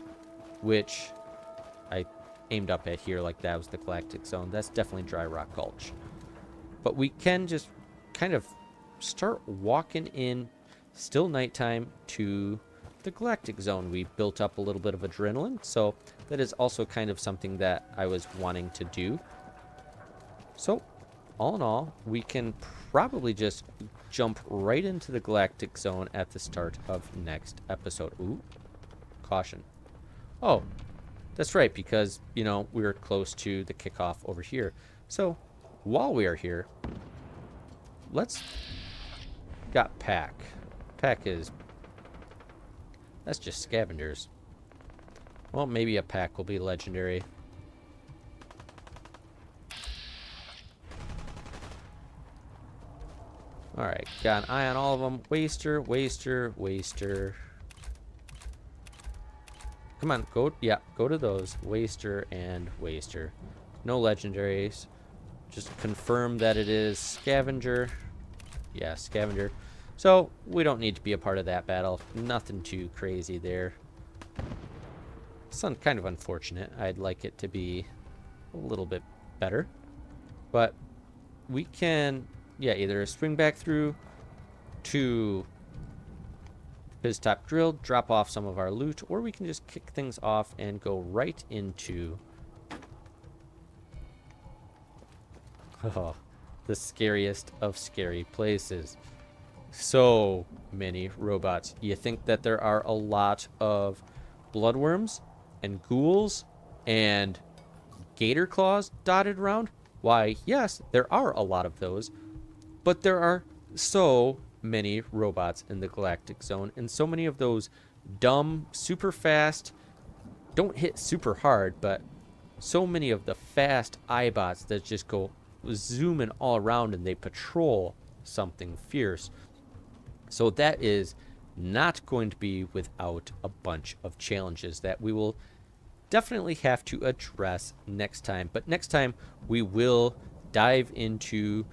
which I aimed up at here like that was the Galactic Zone. That's definitely Dry Rock Gulch. But we can just kind of start walking in, still nighttime, to the Galactic Zone. We built up a little bit of adrenaline, so that is also kind of something that I was wanting to do. So, all in all, we can probably just jump right into the Galactic Zone at the start of next episode. Ooh, caution. Oh, that's right, because, we were close to the kickoff over here. So, while we are here, let's... Got Pack. Pack is... That's just scavengers. Well, maybe a Pack will be legendary. Alright, got an eye on all of them. Waster, Waster, Waster. Come on, go to those. Waster and Waster. No legendaries. Just confirm that it is Scavenger. Yeah, Scavenger. So, we don't need to be a part of that battle. Nothing too crazy there. It's kind of unfortunate. I'd like it to be a little bit better. But we can... Yeah, either swing back through to his top drill, drop off some of our loot, or we can just kick things off and go right into the scariest of scary places. So many robots. You think that there are a lot of bloodworms and ghouls and gator claws dotted around? Why, yes, there are a lot of those. But there are so many robots in the Galactic Zone, and so many of those dumb, super fast, don't hit super hard, but so many of the fast iBots that just go zooming all around and they patrol something fierce. So that is not going to be without a bunch of challenges that we will definitely have to address next time. But next time we will dive into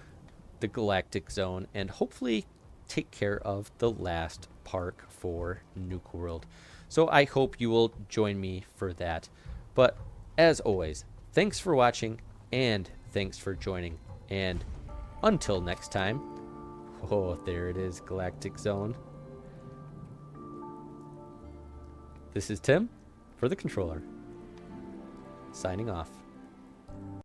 the Galactic Zone and hopefully take care of the last park for Nuka World. So I hope you will join me for that. But as always, thanks for watching and thanks for joining. And until next time, oh, there it is, Galactic Zone. This is Tim for the controller, signing off.